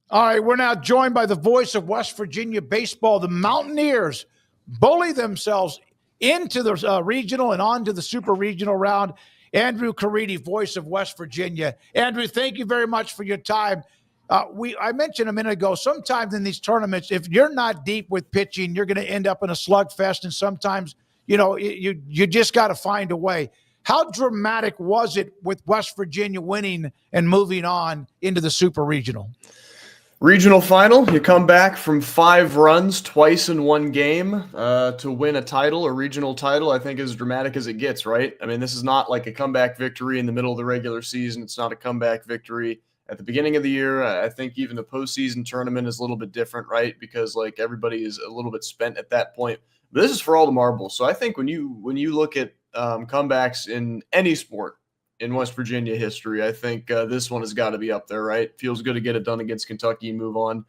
All right, we're now joined by the voice of West Virginia baseball. The Mountaineers bully themselves into the regional and on to the super regional round. Andrew Caridi, voice of West Virginia. Andrew, thank you very much for your time. I mentioned a minute ago, sometimes in these tournaments, if you're not deep with pitching, you're going to end up in a slugfest, and sometimes, you just got to find a way. How dramatic was it with West Virginia winning and moving on into the super regional? Regional final, you come back from 5 runs twice in one game to win a title, a regional title, I think is as dramatic as it gets, right? I mean, this is not like a comeback victory in the middle of the regular season. It's not a comeback victory at the beginning of the year. I think even the postseason tournament is a little bit different, right? Because like everybody is a little bit spent at that point. But this is for all the marbles. So I think when you look at comebacks in any sport, in West Virginia history, I think this one has got to be up there, right? Feels good to get it done against Kentucky and move on.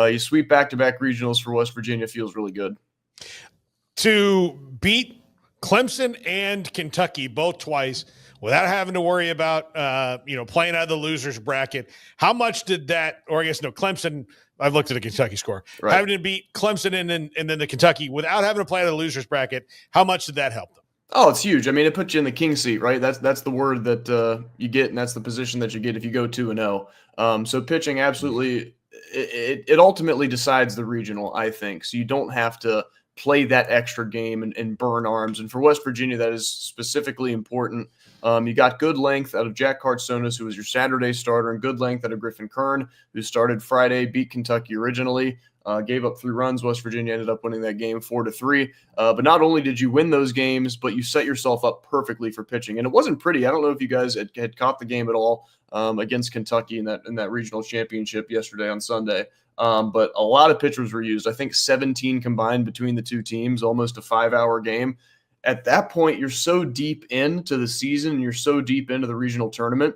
You sweep back-to-back regionals for West Virginia, feels really good. To beat Clemson and Kentucky both twice without having to worry about playing out of the losers bracket, how much did that, or I guess no, Clemson, I've looked at the Kentucky score, right. Having to beat Clemson and then the Kentucky without having to play out of the losers bracket, how much did that help them? Oh, it's huge. I mean, it puts you in the king seat, right? That's the word that you get, and that's the position that you get if you go 2-0. So pitching absolutely, it ultimately decides the regional, I think. So you don't have to play that extra game and burn arms. And for West Virginia, that is specifically important. You got good length out of Jack Cartsonis, who was your Saturday starter, and good length out of Griffin Kern, who started Friday, beat Kentucky originally. Gave up 3 runs. West Virginia ended up winning that game 4-3. But not only did you win those games, but you set yourself up perfectly for pitching. And it wasn't pretty. I don't know if you guys had caught the game at all against Kentucky in that regional championship yesterday on Sunday. But a lot of pitchers were used. I think 17 combined between the two teams, almost a 5-hour game. At that point, you're so deep into the season and you're so deep into the regional tournament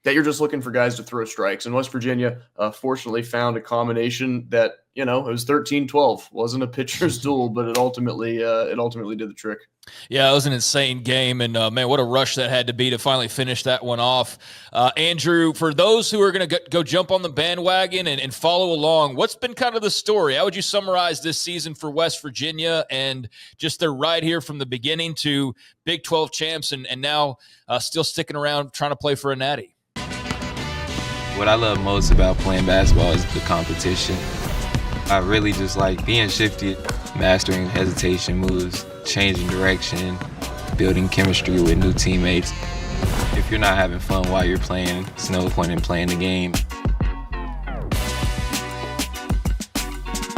that you're just looking for guys to throw strikes. And West Virginia, fortunately, found a combination that, it was 13-12. Wasn't a pitcher's duel, but it ultimately did the trick. Yeah, it was an insane game, and man, what a rush that had to be to finally finish that one off. Andrew, for those who are going to go jump on the bandwagon and follow along, what's been kind of the story? How would you summarize this season for West Virginia and just their ride here from the beginning to Big 12 champs and now still sticking around trying to play for a natty? What I love most about playing basketball is the competition. I really just like being shifty, mastering hesitation moves, changing direction, building chemistry with new teammates. If you're not having fun while you're playing, there's no point in playing the game.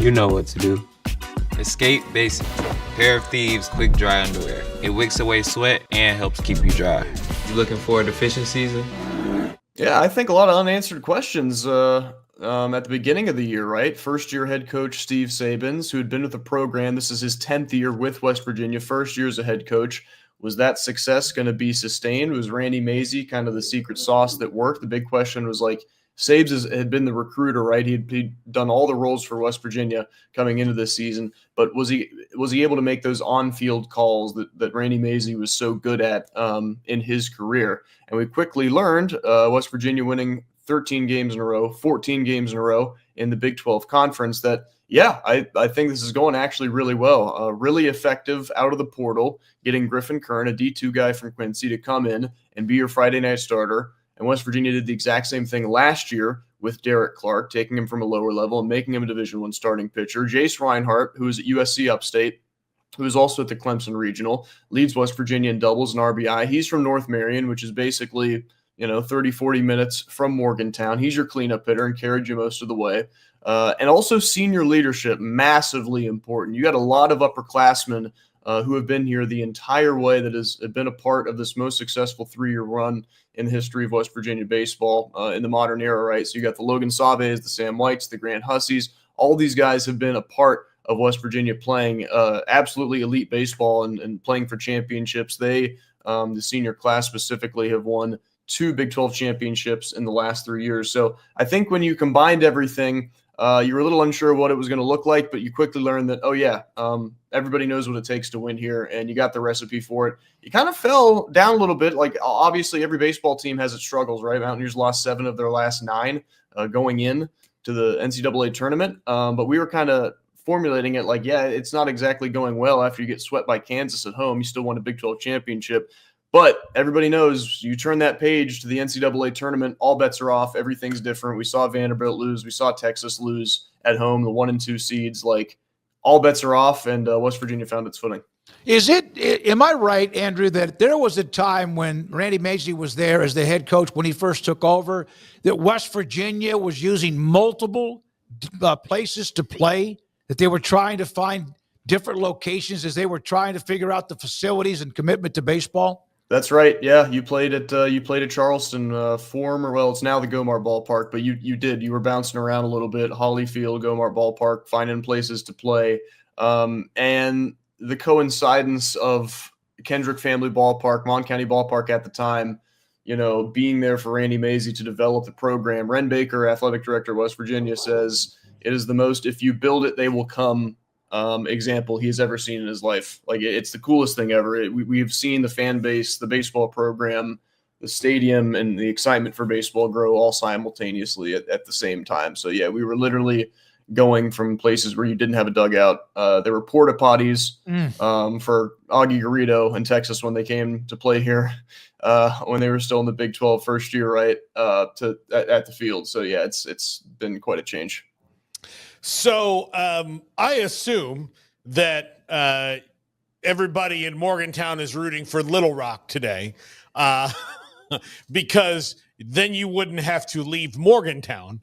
You know what to do. Escape basic. Pair of Thieves quick dry underwear. It wicks away sweat and helps keep you dry. You looking forward to fishing season? Yeah, I think a lot of unanswered questions at the beginning of the year, right? First-year head coach Steve Sabins, who had been with the program. This is his 10th year with West Virginia, first year as a head coach. Was that success going to be sustained? Was Randy Mazey kind of the secret sauce that worked? The big question was like, Sabes had been the recruiter, right? He'd done all the roles for West Virginia coming into this season, but was he able to make those on-field calls that Randy Mazey was so good at in his career? And we quickly learned West Virginia winning 13 games in a row, 14 games in a row in the Big 12 Conference that, yeah, I think this is going actually really well. Really effective out of the portal, getting Griffin Kern, a D2 guy from Quincy, to come in and be your Friday night starter. And West Virginia did the exact same thing last year with Derek Clark, taking him from a lower level and making him a Division I starting pitcher. Jace Reinhardt, who is at USC Upstate, who is also at the Clemson Regional, leads West Virginia in doubles and RBI. He's from North Marion, which is basically 30, 40 minutes from Morgantown. He's your cleanup hitter and carried you most of the way. And also senior leadership, massively important. You got a lot of upperclassmen who have been here the entire way that has been a part of this most successful 3-year run in the history of West Virginia baseball in the modern era, right? So you got the Logan Saves, the Sam Whites, the Grant Hussies. All these guys have been a part of West Virginia playing absolutely elite baseball and playing for championships. They, the senior class specifically, have won 2 Big 12 championships in the last 3 years. So I think when you combined everything, you were a little unsure what it was going to look like, but you quickly learned that, everybody knows what it takes to win here, and you got the recipe for it. You kind of fell down a little bit. Like, obviously, every baseball team has its struggles, right? Mountaineers lost 7 of their last 9 going in to the NCAA tournament. But we were kind of formulating it like, yeah, it's not exactly going well after you get swept by Kansas at home. You still won a Big 12 championship. But everybody knows you turn that page to the NCAA tournament, all bets are off. Everything's different. We saw Vanderbilt lose. We saw Texas lose at home, the 1 and 2 seeds. Like, all bets are off, and West Virginia found its footing. Am I right, Andrew, that there was a time when Randy Mazie was there as the head coach when he first took over, that West Virginia was using multiple places to play, that they were trying to find different locations as they were trying to figure out the facilities and commitment to baseball? That's right. Yeah, you played at Charleston, it's now the Gomar Ballpark, but you were bouncing around a little bit. Hollyfield, Gomar Ballpark, finding places to play, and the coincidence of Kendrick Family Ballpark, Mon County Ballpark at the time, being there for Randy Mazie to develop the program. Ren Baker, athletic director of West Virginia, says it is the most "if you build it, they will come" example he's ever seen in his life. Like, it's the coolest thing ever. We've seen the fan base, the baseball program, the stadium, and the excitement for baseball grow all simultaneously at the same time. So yeah, we were literally going from places where you didn't have a dugout. There were porta potties for Augie Garrido in Texas when they came to play here when they were still in the Big 12 first year, right? At the field. So yeah, it's been quite a change. So I assume that everybody in Morgantown is rooting for Little Rock today, because then you wouldn't have to leave Morgantown.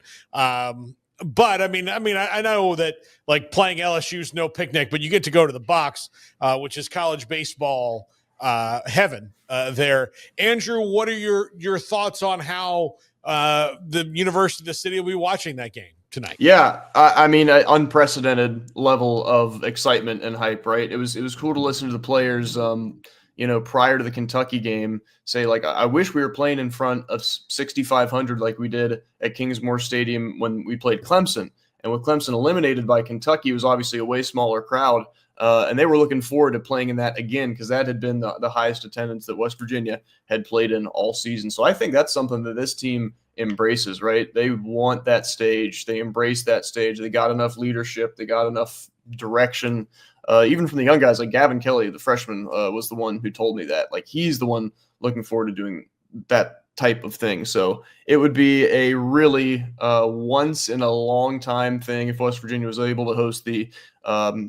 But I know that, like, playing LSU's no picnic, but you get to go to the box, which is college baseball heaven there. Andrew, what are your thoughts on how the University of the City will be watching that game tonight? Yeah, an unprecedented level of excitement and hype, right? It was cool to listen to the players, prior to the Kentucky game, say, like, I wish we were playing in front of 6,500 like we did at Kingsmore Stadium when we played Clemson. And with Clemson eliminated by Kentucky, it was obviously a way smaller crowd. And they were looking forward to playing in that again, because that had been the highest attendance that West Virginia had played in all season. So I think that's something that this team embraces, right? They want that stage. They embrace that stage. They got enough leadership. They got enough direction. Even from the young guys, like Gavin Kelly, the freshman, was the one who told me that. Like, he's the one looking forward to doing that type of thing. So it would be a really once in a long time thing if West Virginia was able to host the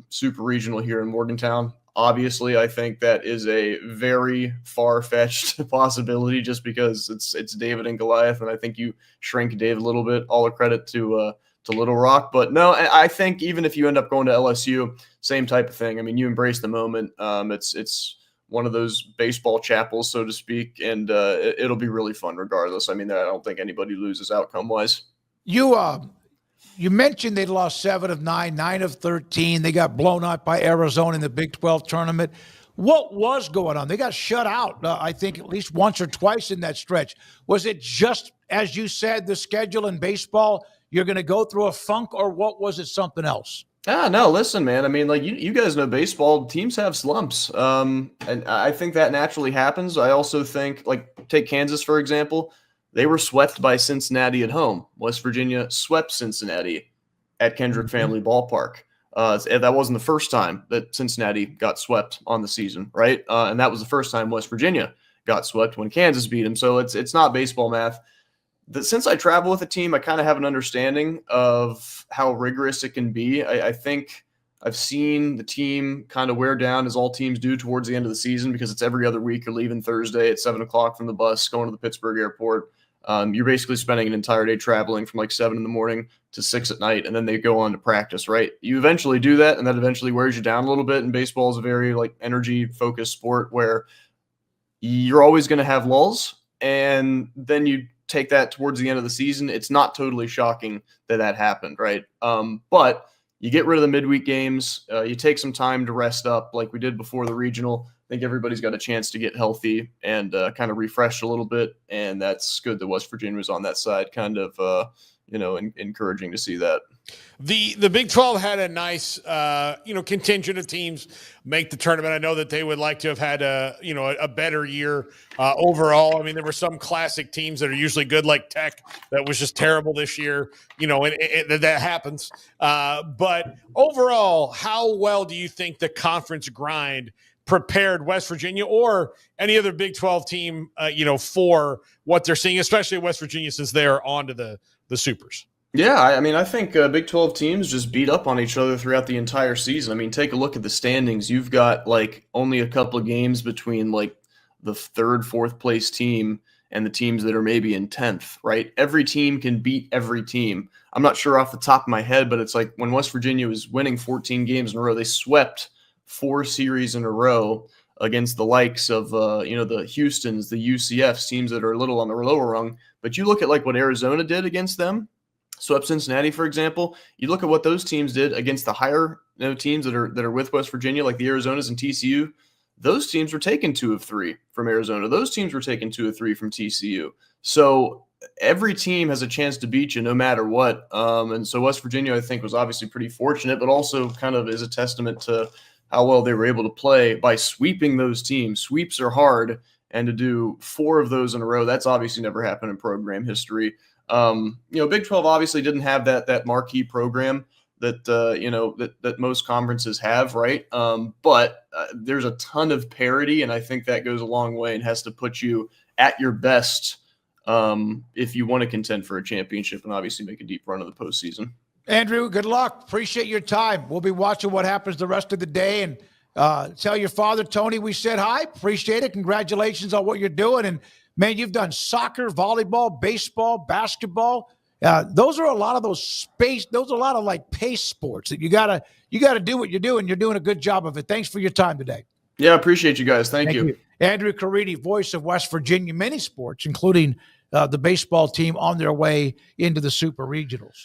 Super Regional here in Morgantown. Obviously, I think that is a very far-fetched possibility, just because it's David and Goliath, and I think you shrink Dave a little bit. All the credit to Little Rock, but no, I think even if you end up going to LSU, same type of thing. I mean, you embrace the moment. It's one of those baseball chapels, so to speak, and it'll be really fun regardless. I mean, I don't think anybody loses outcome-wise. You mentioned they lost 7 of 9, 9 of 13. They got blown out by Arizona in the Big 12 tournament. What was going on? They got shut out, I think, at least once or twice in that stretch. Was it just, as you said, the schedule in baseball, you're going to go through a funk, or what was it, something else? No, listen, man. I mean, like, you guys know baseball, teams have slumps. And I think that naturally happens. I also think, like, take Kansas, for example. They were swept by Cincinnati at home. West Virginia swept Cincinnati at Kendrick Family Ballpark. That wasn't the first time that Cincinnati got swept on the season, right? And that was the first time West Virginia got swept when Kansas beat them. So it's not baseball math. Since I travel with a team, I kind of have an understanding of how rigorous it can be. I think I've seen the team kind of wear down, as all teams do towards the end of the season, because it's every other week. You're leaving Thursday at 7 o'clock from the bus, going to the Pittsburgh airport. You're basically spending an entire day traveling from like 7 in the morning to 6 at night, and then they go on to practice, right? You eventually do that, and that eventually wears you down a little bit. And baseball is a very, like, energy-focused sport where you're always going to have lulls, and then you take that towards the end of the season. It's not totally shocking that happened, right? But you get rid of the midweek games. You take some time to rest up like we did before the regional. I think everybody's got a chance to get healthy and kind of refreshed a little bit, and that's good that West Virginia was on that side, kind of encouraging to see that. The Big 12 had a nice, contingent of teams make the tournament. I know that they would like to have had a better year overall. I mean, there were some classic teams that are usually good, like Tech, that was just terrible this year. And that happens. But overall, how well do you think the conference grind prepared West Virginia or any other Big 12 team, for what they're seeing, especially West Virginia, since they're on to the Supers? Yeah, I think Big 12 teams just beat up on each other throughout the entire season. I mean, take a look at the standings. You've got only a couple of games between the third, fourth place team and the teams that are maybe in 10th, right? Every team can beat every team. I'm not sure off the top of my head, but it's like when West Virginia was winning 14 games in a row, they swept 4 series in a row against the likes of, the Houstons, the UCFs, teams that are a little on the lower rung. But you look at what Arizona did against them, swept Cincinnati, for example. You look at what those teams did against the higher teams that are with West Virginia, like the Arizonas and TCU. Those teams were taking 2 of 3 from Arizona. Those teams were taking 2 of 3 from TCU. So every team has a chance to beat you no matter what. And so West Virginia, I think, was obviously pretty fortunate, but also kind of is a testament to how well they were able to play by sweeping those teams. Sweeps are hard, and to do 4 of those in a row, that's obviously never happened in program history. Big 12 obviously didn't have that marquee program that that most conferences have, right? But there's a ton of parity, and I think that goes a long way and has to put you at your best if you want to contend for a championship and obviously make a deep run of the postseason. Andrew, good luck. Appreciate your time. We'll be watching what happens the rest of the day, and tell your father, Tony, we said hi. Appreciate it. Congratulations on what you're doing. And man, you've done soccer, volleyball, baseball, basketball. Those are a lot of those are a lot of pace sports that you gotta do what you're doing. You're doing a good job of it. Thanks for your time today. Yeah, I appreciate you guys. Thank you. Andrew Caridi, voice of West Virginia, many sports, including the baseball team on their way into the Super Regionals.